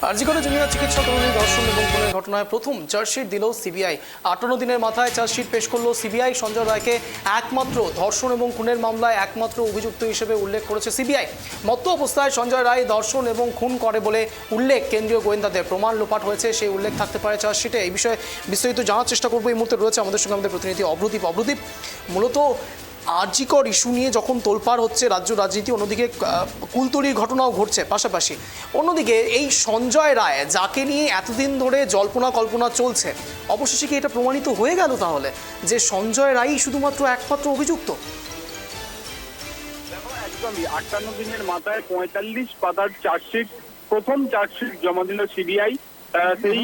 আরজিকরে junior চিকিৎসক ধর্ষণ এবং খুনের ঘটনায় প্রথম চার্জশিট দিল সিবিআই। 58 দিনের মাথায় চার্জশিট পেশ করল সিবিআই। সঞ্জয় রায়কে একমাত্র ধর্ষণ এবং খুনের মামলায় একমাত্র অভিযুক্ত হিসেবে উল্লেখ করেছে সিবিআই। মত্ত অবস্থায় সঞ্জয় রায় ধর্ষণ এবং খুন করে বলে উল্লেখ কেন্দ্রীয় গোয়েন্দাদের। প্রমাণ লোপাট হয়েছে সেই উল্লেখ থাকতে পারে চার্জশিটে। এই বিষয়ে বিস্তারিত জানার চেষ্টা করবো। এই মুহূর্তে রয়েছে আমাদের সঙ্গে আমাদের প্রতিনিধি অভ্রদীপ। মূলত আরজিকর ইস্যু নিয়ে যখন তোলপাড় হচ্ছে রাজ্য রাজনীতি, অন্যদিকে কুলতলির ঘটনাও ঘটছে পাশাপাশি, অন্যদিকে এই সঞ্জয় রায় যাকে নিয়ে এতদিন ধরে জল্পনা কল্পনা চলছে, অবশেষে কি এটা প্রমাণিত হয়ে গেল তাহলে যে সঞ্জয় রায়ই শুধুমাত্র একমাত্র অভিযুক্ত? একদমই 58 দিনের মাথায় 45 পাতার চার্জশিট, প্রথম চার্জশিট জমা দিল সিবিআই। সেই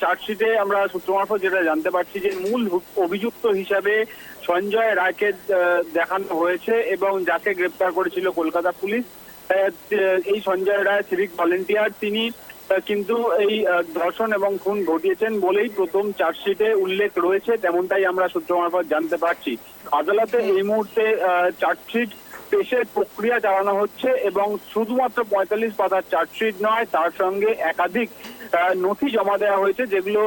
চার্জশিটে আমরা সূত্র মারফত যেটা জানতে পারছি যে মূল অভিযুক্ত হিসাবে সঞ্জয় রায়কে দেখানো হয়েছে এবং যাকে গ্রেপ্তার করেছিল কলকাতা পুলিশ। এই সঞ্জয় রায় সিভিক ভলেন্টিয়ার, তিনি কিন্তু এই ধর্ষণ এবং খুন ঘটিয়েছেন বলেই প্রথম চার্জশিটে উল্লেখ রয়েছে, তেমনটাই আমরা সূত্র মারফত জানতে পারছি। আদালতে এই মুহূর্তে চার্জশিট পেশের প্রক্রিয়া চালানো হচ্ছে এবং শুধুমাত্র 45 পাতার চার্জশিট নয়, তার সঙ্গে একাধিক নথি জমা দেওয়া হয়েছে, যেগুলো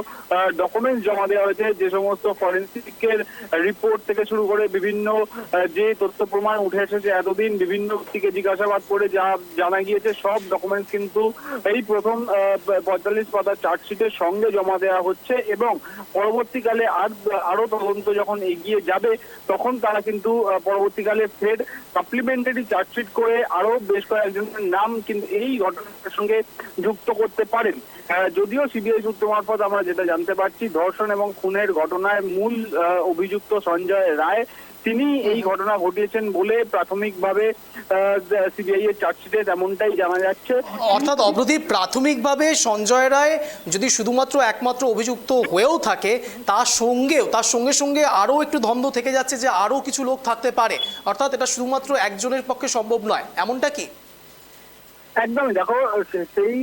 ডকুমেন্টস জমা দেওয়া হয়েছে, যে সমস্ত ফরেন্সিকের রিপোর্ট থেকে শুরু করে বিভিন্ন যে তথ্য প্রমাণ উঠে এসেছে এতদিন, বিভিন্ন ব্যক্তিকে জিজ্ঞাসাবাদ করে যা জানা গিয়েছে, সব ডকুমেন্টস কিন্তু এই প্রথম 45 পাতার চার্জশিটের সঙ্গে জমা দেওয়া হচ্ছে এবং পরবর্তীকালে আরো তদন্ত যখন এগিয়ে যাবে তখন তারা কিন্তু পরবর্তীকালে ফের সাপ্লিমেন্টারি চার্জশিট করে আরো বেশ কয়েকজনের নাম কিন্তু এই ঘটনার সঙ্গে যুক্ত করতে পারেন। যদিও সিবিআই সূত্র মারফত আমরা যেটা জানতে পারছি, ধর্ষণ এবং খুনের ঘটনায় মূল অভিযুক্ত সঞ্জয় রায়, তিনি এই ঘটনা ঘটিয়েছেন বলে প্রাথমিকভাবে সিবিআই এর চার্জশিটে তেমনটাই জানা যাচ্ছে। অর্থাৎ অভ্রদীপ, প্রাথমিকভাবে সঞ্জয় রায় যদি শুধুমাত্র একমাত্র অভিযুক্ত হয়েও থাকে, তার সঙ্গে সঙ্গে আরও একটু দ্বন্দ্ব থেকে যাচ্ছে যে আরও কিছু লোক থাকতে পারে, অর্থাৎ এটা শুধুমাত্র একজনের পক্ষে সম্ভব নয়, এমনটা কি? একদমই, দেখো সেই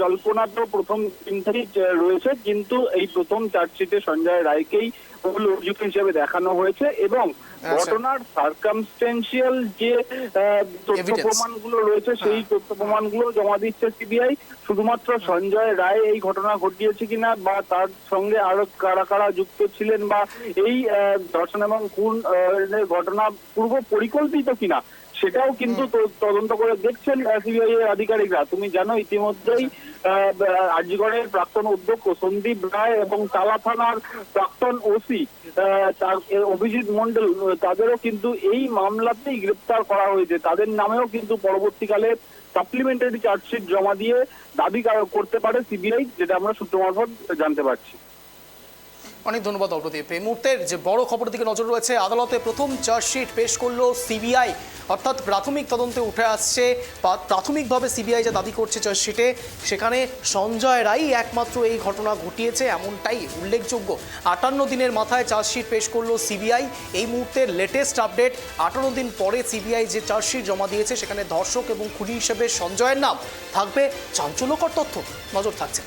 জল্পনা তো প্রথম দিন থেকেই রয়েছে, কিন্তু এই প্রথম চার্জশিটে সঞ্জয় রায়কেই মূল অভিযুক্ত হিসেবে দেখানো হয়েছে এবং ঘটনার সার্কামস্টেন্সিয়াল যে তথ্য প্রমাণগুলো রয়েছে সেই তথ্য প্রমাণগুলো জমা দিচ্ছে সিবিআই। শুধুমাত্র সঞ্জয় রায় এই ঘটনা ঘটিয়েছে কিনা বা তার সঙ্গে আরো কারা কারা যুক্ত ছিলেন বা এই ধর্ষণ এবং খুন ঘটনা পূর্ব পরিকল্পিত কিনা সেটাও কিন্তু তদন্ত করে দেখছেন সিবিআই এর আধিকারিকরা। তুমি জানো ইতিমধ্যেই আরজিকরের প্রাক্তন অধ্যক্ষ সন্দীপ রায় এবং তালা থানার প্রাক্তন ওসি অভিজিৎ মন্ডল, তাদেরও কিন্তু এই মামলাতেই গ্রেপ্তার করা হয়েছে। তাদের নামেও কিন্তু পরবর্তীকালে সাপ্লিমেন্টারি চার্জশিট জমা দিয়ে দাবি করতে পারে সিবিআই, যেটা আমরা সূত্র মারফত জানতে পারছি। অনেক ধন্যবাদ অভ্রদীপ। এই মুহূর্তের যে বড় খবরের দিকে নজর রয়েছে, আদালতে প্রথম চার্জশিট পেশ করলো সিবিআই। অর্থাৎ প্রাথমিক তদন্তে উঠে আসছে, প্রাথমিকভাবে সিবিআই যা দাবি করছে চার্জশিটে, সেখানে সঞ্জয় রায় একমাত্র এই ঘটনা ঘটিয়েছে এমনটাই উল্লেখযোগ্য। 58 দিনের মাথায় চার্জশিট পেশ করলো সিবিআই। এই মুহূর্তের লেটেস্ট আপডেট, 58 দিন পরে সিবিআই যে চার্জশিট জমা দিয়েছে সেখানে ধর্ষক এবং খুনি হিসেবে সঞ্জয়ের নাম থাকবে। চাঞ্চল্যকর তথ্য, নজর থাকছে।